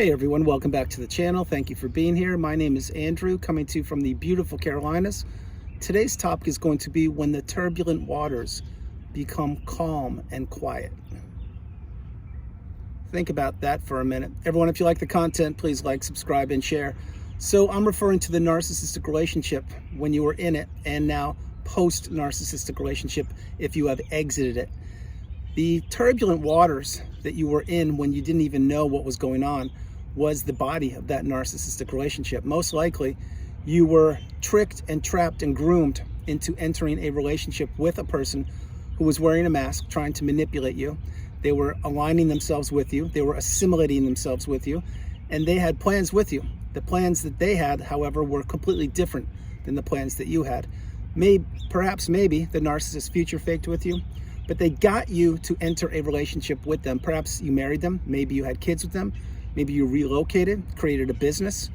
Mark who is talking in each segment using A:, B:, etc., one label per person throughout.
A: Hey everyone, welcome back to the channel. Thank you for being here. My name is Andrew, coming to you from the beautiful Carolinas. Today's topic is going to be when the turbulent waters become calm and quiet. Think about that for a minute. Everyone, if you like the content, please like, subscribe, and share. So I'm referring to the narcissistic relationship when you were in it, and now post-narcissistic relationship if you have exited it. The turbulent waters that you were in when you didn't even know what was going on was the body of that narcissistic relationship. Most likely, you were tricked and trapped and groomed into entering a relationship with a person who was wearing a mask, trying to manipulate you. They were aligning themselves with you. They were assimilating themselves with you, and they had plans with you. The plans that they had, however, were completely different than the plans that you had. Perhaps maybe the narcissist future faked with you, but they got you to enter a relationship with them. Perhaps you married them, maybe you had kids with them, maybe you relocated, created a business.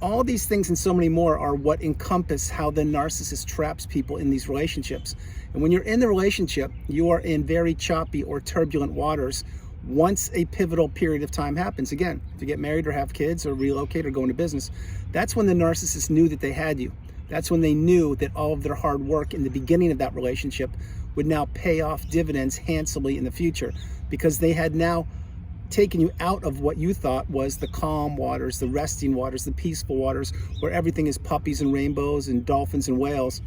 A: All these things and so many more are what encompass how the narcissist traps people in these relationships. And when you're in the relationship, you are in very choppy or turbulent waters once a pivotal period of time happens. Again, if you get married or have kids or relocate or go into business, that's when the narcissist knew that they had you. That's when they knew that all of their hard work in the beginning of that relationship would now pay off dividends handsomely in the future, because they had now taken you out of what you thought was the calm waters, the resting waters, the peaceful waters, where everything is puppies and rainbows and dolphins and whales.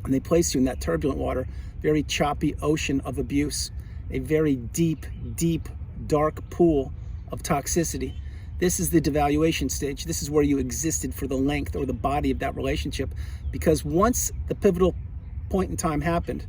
A: And they placed you in that turbulent water, very choppy ocean of abuse, a very deep, deep, dark pool of toxicity. This is the devaluation stage. This is where you existed for the length or the body of that relationship, because once the pivotal point in time happened,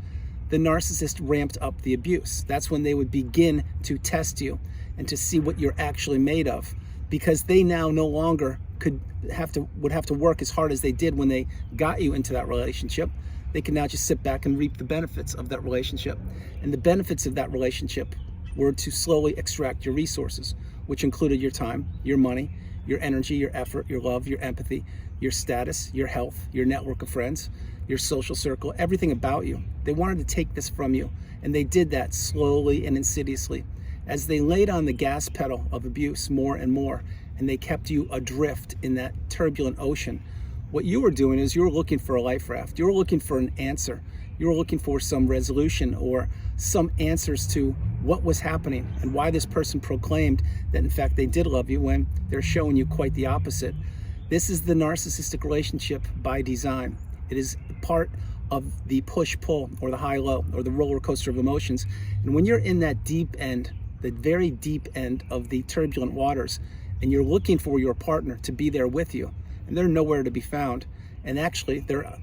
A: the narcissist ramped up the abuse. That's when they would begin to test you and to see what you're actually made of, because they now no longer would have to work as hard as they did when they got you into that relationship. They can now just sit back and reap the benefits of that relationship. And the benefits of that relationship were to slowly extract your resources, which included your time, your money, your energy, your effort, your love, your empathy, your status, your health, your network of friends, your social circle, everything about you. They wanted to take this from you, and they did that slowly and insidiously as they laid on the gas pedal of abuse more and more, and they kept you adrift in that turbulent ocean. What you were doing is you were looking for a life raft. You were looking for an answer. You were looking for some resolution or some answers to what was happening and why this person proclaimed that in fact they did love you when they're showing you quite the opposite. This is the narcissistic relationship by design. It is part of the push-pull or the high-low or the roller coaster of emotions. And when you're in that deep end, the very deep end of the turbulent waters, and you're looking for your partner to be there with you, and they're nowhere to be found, and actually they're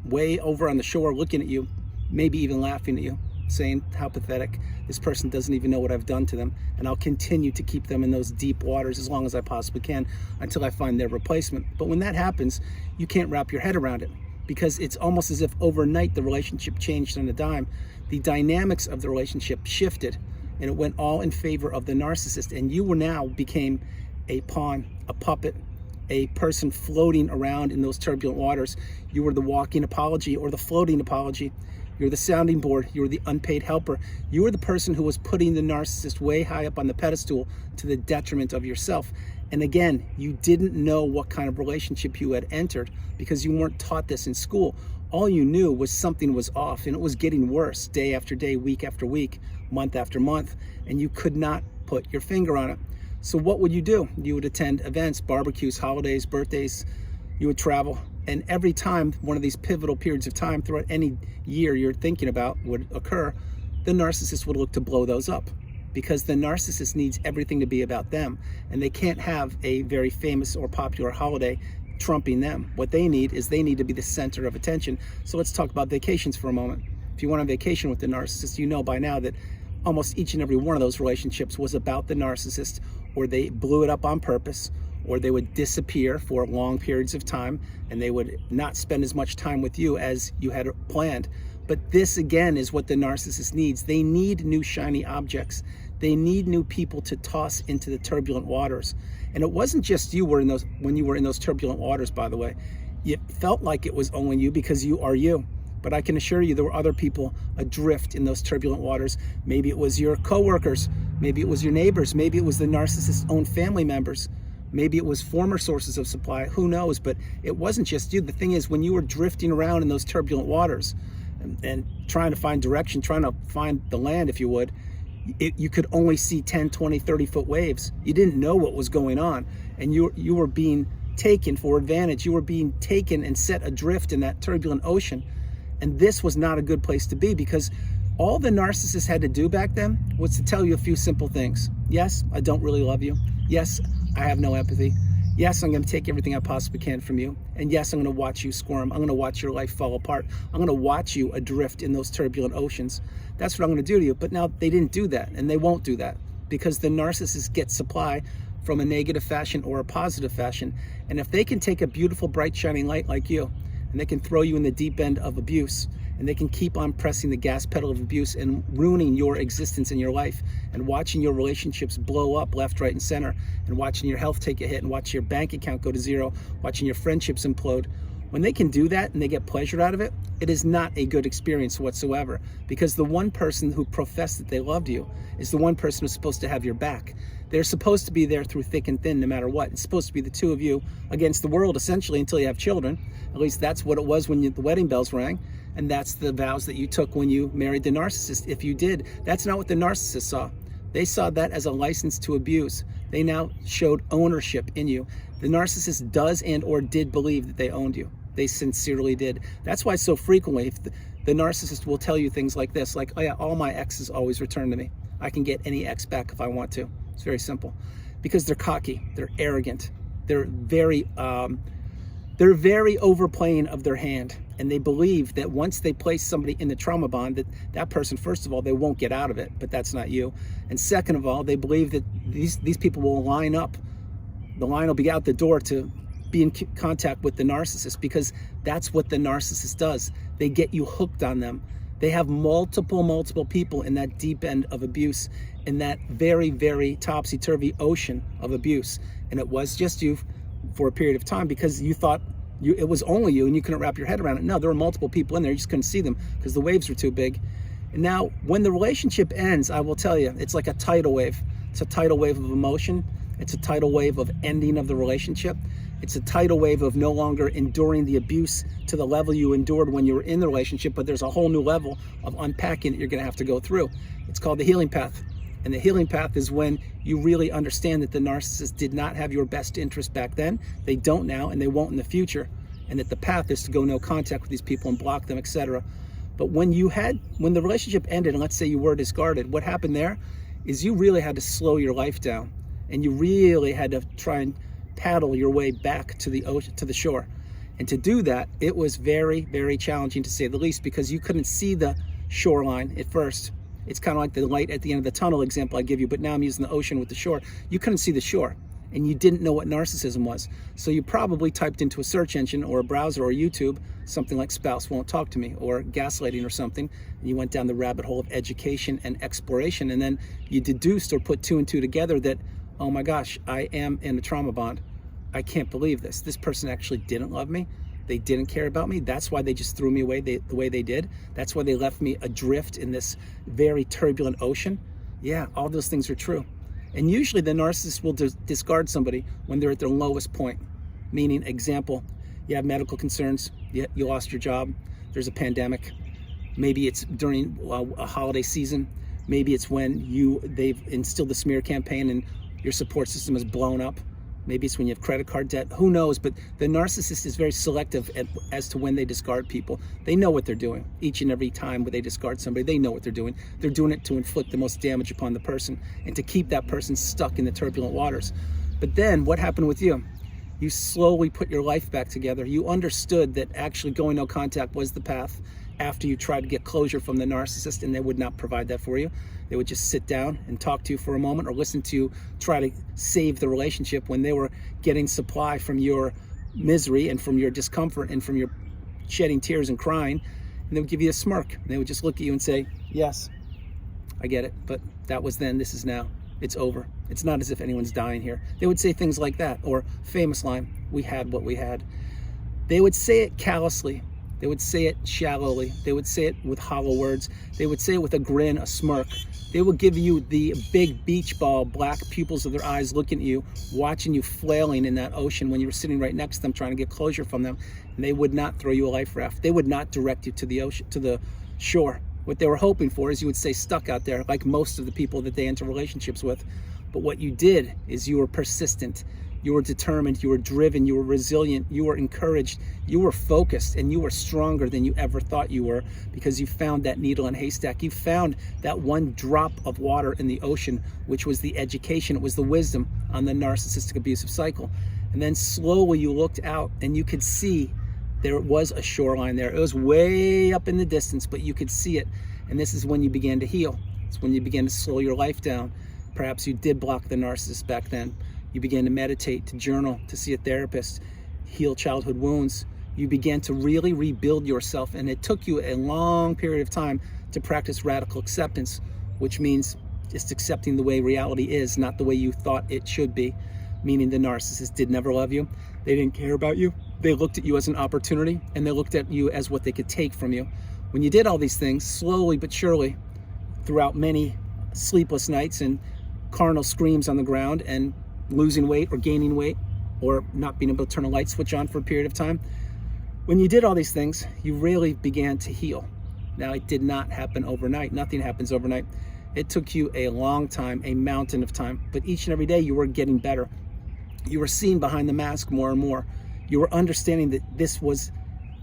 A: way over on the shore looking at you, maybe even laughing at you, saying how pathetic, this person doesn't even know what I've done to them, and I'll continue to keep them in those deep waters as long as I possibly can until I find their replacement. But when that happens, you can't wrap your head around it, because it's almost as if overnight the relationship changed on a dime. The dynamics of the relationship shifted, and it went all in favor of the narcissist, and you were now became a pawn, a puppet, a person floating around in those turbulent waters. You were the walking apology or the floating apology. You're the sounding board. You were the unpaid helper. You were the person who was putting the narcissist way high up on the pedestal to the detriment of yourself. And again, you didn't know what kind of relationship you had entered because you weren't taught this in school. All you knew was something was off, and it was getting worse day after day, week after week, month after month, and you could not put your finger on it. So what would you do? You would attend events, barbecues, holidays, birthdays. You would travel. And every time one of these pivotal periods of time throughout any year you're thinking about would occur, the narcissist would look to blow those up, because the narcissist needs everything to be about them, and they can't have a very famous or popular holiday trumping them. What they need is they need to be the center of attention. So let's talk about vacations for a moment. If you went on vacation with the narcissist, you know by now that almost each and every one of those relationships was about the narcissist, or they blew it up on purpose, or they would disappear for long periods of time, and they would not spend as much time with you as you had planned. But this again is what the narcissist needs. They need new shiny objects. They need new people to toss into the turbulent waters. And it wasn't just you when you were in those turbulent waters, by the way. It felt like it was only you because you are you. But I can assure you there were other people adrift in those turbulent waters. Maybe it was your coworkers Maybe it was your neighbors. Maybe it was the narcissist's own family members. Maybe it was former sources of supply. Who knows? But it wasn't just you. The thing is, when you were drifting around in those turbulent waters and trying to find direction, trying to find the land, if you would, you could only see 10, 20, 30-foot waves. You didn't know what was going on. And you were being taken for advantage. You were being taken and set adrift in that turbulent ocean. And this was not a good place to be, because all the narcissist had to do back then was to tell you a few simple things. Yes, I don't really love you. Yes, I have no empathy. Yes, I'm going to take everything I possibly can from you. And yes, I'm going to watch you squirm. I'm going to watch your life fall apart. I'm going to watch you adrift in those turbulent oceans. That's what I'm going to do to you. But now they didn't do that, and they won't do that, because the narcissist gets supply from a negative fashion or a positive fashion. And if they can take a beautiful, bright, shining light like you, and they can throw you in the deep end of abuse, and they can keep on pressing the gas pedal of abuse and ruining your existence in your life, and watching your relationships blow up left, right, and center, and watching your health take a hit, and watching your bank account go to zero, watching your friendships implode. When they can do that and they get pleasure out of it, it is not a good experience whatsoever, because the one person who professed that they loved you is the one person who's supposed to have your back. They're supposed to be there through thick and thin, no matter what. It's supposed to be the two of you against the world, essentially, until you have children. At least that's what it was when the wedding bells rang. And that's the vows that you took when you married the narcissist, if you did. That's not what the narcissist saw. They saw that as a license to abuse. They now showed ownership in you. The narcissist does and or did believe that they owned you. They sincerely did. That's why so frequently the narcissist will tell you things like this, like, oh yeah, all my exes always return to me. I can get any ex back if I want to. It's very simple. Because they're cocky, they're arrogant, they're very overplaying of their hand. And they believe that once they place somebody in the trauma bond, that person, first of all, they won't get out of it, but that's not you. And second of all, they believe that these people will line up. The line will be out the door to be in contact with the narcissist, because that's what the narcissist does. They get you hooked on them. They have multiple people in that deep end of abuse, in that very, very topsy-turvy ocean of abuse. And it was just you for a period of time, because you thought it was only you and you couldn't wrap your head around it. No, there were multiple people in there. You just couldn't see them because the waves were too big. And now when the relationship ends, I will tell you, it's like a tidal wave. It's a tidal wave of emotion. It's a tidal wave of ending of the relationship. It's a tidal wave of no longer enduring the abuse to the level you endured when you were in the relationship, but there's a whole new level of unpacking that you're going to have to go through. It's called the healing path. And the healing path is when you really understand that the narcissist did not have your best interest back then. They don't now, and they won't in the future. And that the path is to go no contact with these people and block them, etc. But when the relationship ended, and let's say you were discarded, what happened there is you really had to slow your life down, and you really had to try and paddle your way back to the ocean, to the shore. And to do that, it was very, very challenging, to say the least, because you couldn't see the shoreline at first. It's kind of like the light at the end of the tunnel example I give you, but now I'm using the ocean with the shore. You couldn't see the shore, and you didn't know what narcissism was. So you probably typed into a search engine or a browser or YouTube something like "spouse won't talk to me" or gaslighting or something, and you went down the rabbit hole of education and exploration, and then you deduced or put two and two together that, oh my gosh, I am in a trauma bond. I can't believe this. This person actually didn't love me. They didn't care about me. That's why they just threw me away the way they did. That's why they left me adrift in this very turbulent ocean. Yeah, all those things are true. And usually the narcissist will discard somebody when they're at their lowest point. Meaning, example, you have medical concerns, you lost your job, there's a pandemic, maybe it's during a holiday season, maybe it's when they've instilled the smear campaign and your support system is blown up. Maybe it's when you have credit card debt. Who knows? But the narcissist is very selective as to when they discard people. They know what they're doing. Each and every time when they discard somebody, they know what they're doing. They're doing it to inflict the most damage upon the person and to keep that person stuck in the turbulent waters. But then what happened with you? You slowly put your life back together. You understood that actually going no contact was the path after you tried to get closure from the narcissist, and they would not provide that for you. They would just sit down and talk to you for a moment, or listen to you try to save the relationship when they were getting supply from your misery and from your discomfort and from your shedding tears and crying. And they would give you a smirk. And they would just look at you and say, yes, I get it, but that was then, this is now. It's over. It's not as if anyone's dying here. They would say things like that, or famous line, we had what we had. They would say it callously, They would say it shallowly. They would say it with hollow words. They would say it with a grin, a smirk. They would give you the big beach ball, black pupils of their eyes looking at you, watching you flailing in that ocean when you were sitting right next to them trying to get closure from them. And they would not throw you a life raft. They would not direct you to the ocean, to the shore. What they were hoping for is you would stay stuck out there like most of the people that they enter relationships with. But what you did is you were persistent. You were determined, you were driven, you were resilient, you were encouraged, you were focused, and you were stronger than you ever thought you were, because you found that needle in a haystack. You found that one drop of water in the ocean, which was the education, it was the wisdom on the narcissistic abusive cycle. And then slowly you looked out and you could see there was a shoreline there. It was way up in the distance, but you could see it. And this is when you began to heal. It's when you began to slow your life down. Perhaps you did block the narcissist back then. You began to meditate, to journal, to see a therapist, heal childhood wounds. You began to really rebuild yourself, and it took you a long period of time to practice radical acceptance, which means just accepting the way reality is, not the way you thought it should be, meaning the narcissist did never love you. They didn't care about you. They looked at you as an opportunity, and they looked at you as what they could take from you. When you did all these things, slowly but surely, throughout many sleepless nights and carnal screams on the ground and losing weight or gaining weight or not being able to turn a light switch on for a period of time. When you did all these things, you really began to heal. Now, it did not happen overnight. Nothing happens overnight. It took you a long time, a mountain of time, but each and every day you were getting better. You were seeing behind the mask more and more. You were understanding that this was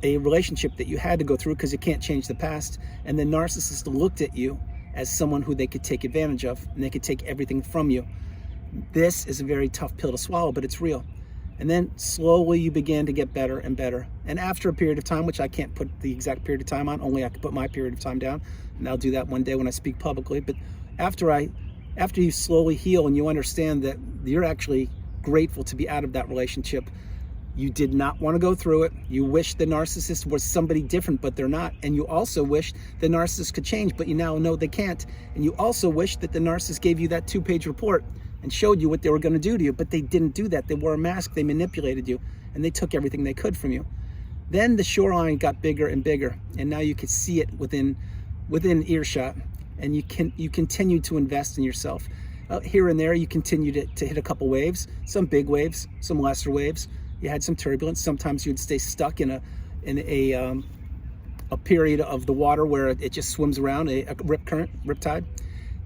A: a relationship that you had to go through because you can't change the past. And the narcissist looked at you as someone who they could take advantage of, and they could take everything from you. This is a very tough pill to swallow, but it's real. And then slowly you began to get better and better. And after a period of time, which I can't put the exact period of time on, only I can put my period of time down, and I'll do that one day when I speak publicly. But after you slowly heal and you understand that you're actually grateful to be out of that relationship, you did not want to go through it. You wish the narcissist was somebody different, but they're not. And you also wish the narcissist could change, but you now know they can't. And you also wish that the narcissist gave you that 2-page report and showed you what they were going to do to you, but they didn't do that. They wore a mask, they manipulated you, and they took everything they could from you. Then the shoreline got bigger and bigger, and now you could see it within earshot, and you continued to invest in yourself. Here and there, you continued to hit a couple waves, some big waves, some lesser waves. You had some turbulence. Sometimes you'd stay stuck in a period of the water where it just swims around, a rip current, rip tide.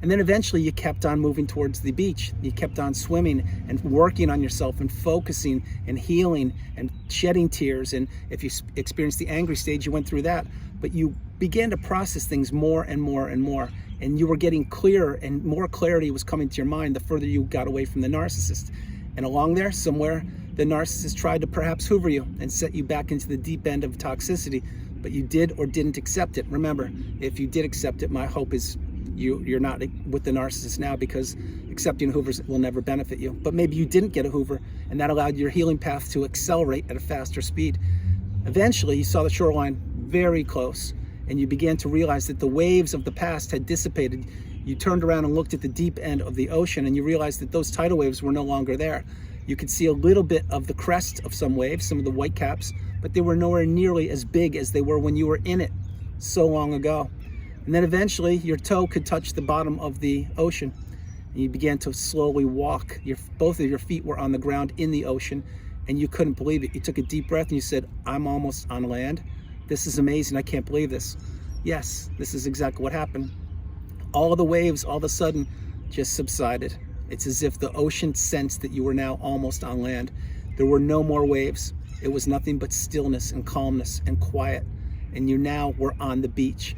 A: And then eventually you kept on moving towards the beach. You kept on swimming and working on yourself and focusing and healing and shedding tears. And if you experienced the angry stage, you went through that. But you began to process things more and more and more. And you were getting clearer, and more clarity was coming to your mind the further you got away from the narcissist. And along there, somewhere, the narcissist tried to perhaps hoover you and set you back into the deep end of toxicity. But you did or didn't accept it. Remember, if you did accept it, my hope is you're not with the narcissist now, because accepting hoovers will never benefit you. But maybe you didn't get a hoover, and that allowed your healing path to accelerate at a faster speed. Eventually, you saw the shoreline very close, and you began to realize that the waves of the past had dissipated. You turned around and looked at the deep end of the ocean, and you realized that those tidal waves were no longer there. You could see a little bit of the crest of some waves, some of the white caps, but they were nowhere nearly as big as they were when you were in it so long ago. And then eventually your toe could touch the bottom of the ocean, and you began to slowly walk. Both of your feet were on the ground in the ocean, and you couldn't believe it. You took a deep breath and you said, I'm almost on land. This is amazing. I can't believe this. Yes, this is exactly what happened. All of the waves all of a sudden just subsided. It's as if the ocean sensed that you were now almost on land. There were no more waves. It was nothing but stillness and calmness and quiet. And you now were on the beach.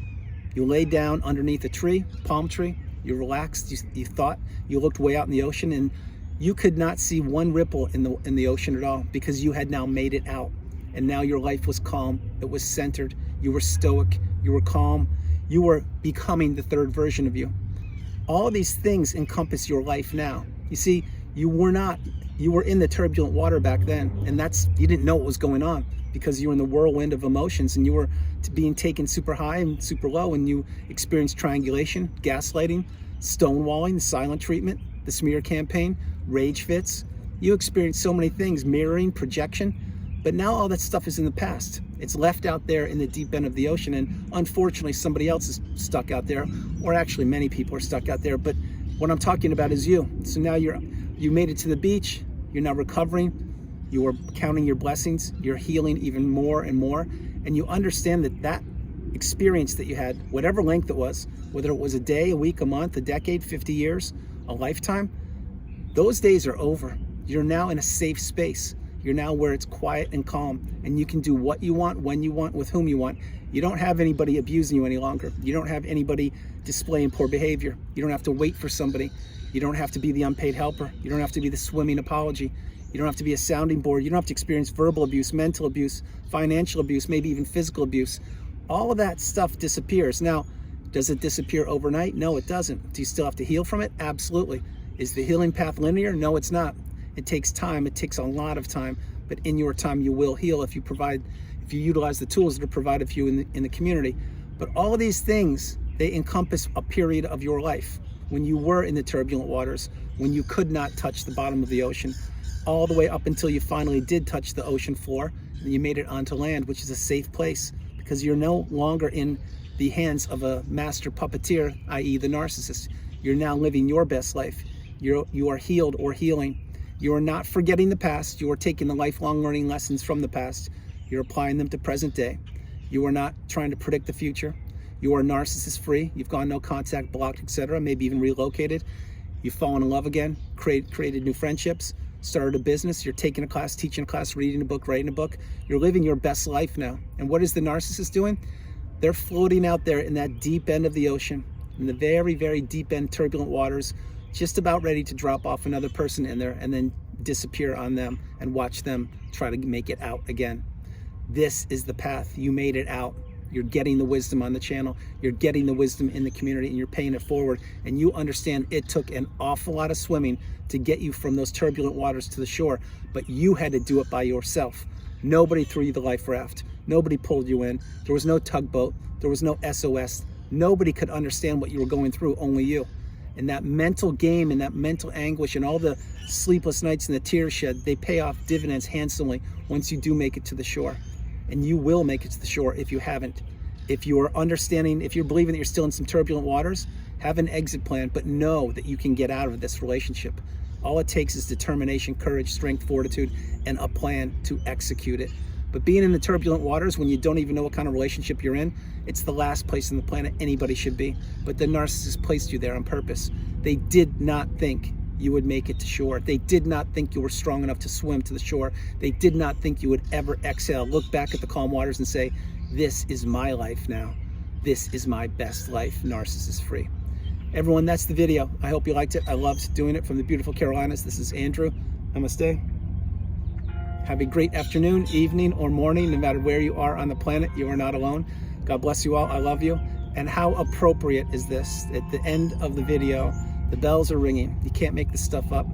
A: You lay down underneath a tree, palm tree. You relaxed. You thought. You looked way out in the ocean, and you could not see one ripple in the ocean at all, because you had now made it out. And now your life was calm. It was centered. You were stoic. You were calm. You were becoming the third version of you. All of these things encompass your life now. You see, you were in the turbulent water back then, and you didn't know what was going on, because you were in the whirlwind of emotions, and you were being taken super high and super low, and you experienced triangulation, gaslighting, stonewalling, silent treatment, the smear campaign, rage fits. You experienced so many things, mirroring, projection, but now all that stuff is in the past. It's left out there in the deep end of the ocean, and unfortunately somebody else is stuck out there, or actually many people are stuck out there. But what I'm talking about is you. So now you made it to the beach, you're now recovering, you are counting your blessings, you're healing even more and more, and you understand that experience that you had, whatever length it was, whether it was a day, a week, a month, a decade, 50 years, a lifetime, those days are over. You're now in a safe space. You're now where it's quiet and calm, and you can do what you want, when you want, with whom you want. You don't have anybody abusing you any longer. You don't have anybody displaying poor behavior. You don't have to wait for somebody. You don't have to be the unpaid helper. You don't have to be the swimming apology. You don't have to be a sounding board. You don't have to experience verbal abuse, mental abuse, financial abuse, maybe even physical abuse. All of that stuff disappears. Now, does it disappear overnight? No, it doesn't. Do you still have to heal from it? Absolutely. Is the healing path linear? No, it's not. It takes time. It takes a lot of time, but in your time you will heal if you utilize the tools that are provided for you in the community. But all of these things, they encompass a period of your life when you were in the turbulent waters, when you could not touch the bottom of the ocean, all the way up until you finally did touch the ocean floor and you made it onto land, which is a safe place because you're no longer in the hands of a master puppeteer, i.e. the narcissist. You're now living your best life. You are healed or healing. You are not forgetting the past. You are taking the lifelong learning lessons from the past. You're applying them to present day. You are not trying to predict the future. You are narcissist free. You've gone no contact, blocked, etc., maybe even relocated. You've fallen in love again, created new friendships, started a business. You're taking a class, teaching a class, reading a book, writing a book. You're living your best life now. And what is the narcissist doing? They're floating out there in that deep end of the ocean, in the very, very deep end turbulent waters, just about ready to drop off another person in there and then disappear on them and watch them try to make it out again. This is the path. You made it out. You're getting the wisdom on the channel. You're getting the wisdom in the community, and you're paying it forward. And you understand it took an awful lot of swimming to get you from those turbulent waters to the shore, but you had to do it by yourself. Nobody threw you the life raft. Nobody pulled you in. There was no tugboat. There was no SOS. Nobody could understand what you were going through, only you. And that mental game and that mental anguish and all the sleepless nights and the tears shed, they pay off dividends handsomely once you do make it to the shore. And you will make it to the shore if you haven't. If you are understanding, if you're believing that you're still in some turbulent waters, have an exit plan, but know that you can get out of this relationship. All it takes is determination, courage, strength, fortitude, and a plan to execute it. But being in the turbulent waters when you don't even know what kind of relationship you're in, it's the last place on the planet anybody should be. But the narcissist placed you there on purpose. They did not think you would make it to shore. They did not think you were strong enough to swim to the shore. They did not think you would ever exhale, look back at the calm waters and say, this is my life now. This is my best life, narcissist free. Everyone, that's the video. I hope you liked it. I loved doing it from the beautiful Carolinas. This is Andrew. Namaste. Have a great afternoon, evening, or morning, no matter where you are on the planet. You are not alone. God bless you all. I love you. And how appropriate is this? At the end of the video, the bells are ringing. You can't make this stuff up.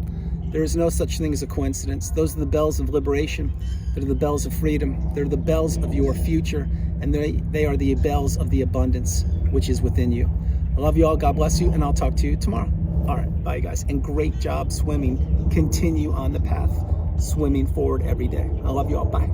A: There is no such thing as a coincidence. Those are the bells of liberation. They're the bells of freedom. They're the bells of your future. And they are the bells of the abundance, which is within you. I love you all. God bless you. And I'll talk to you tomorrow. All right. Bye, guys. And great job swimming. Continue on the path, swimming forward every day. I love you all. Bye.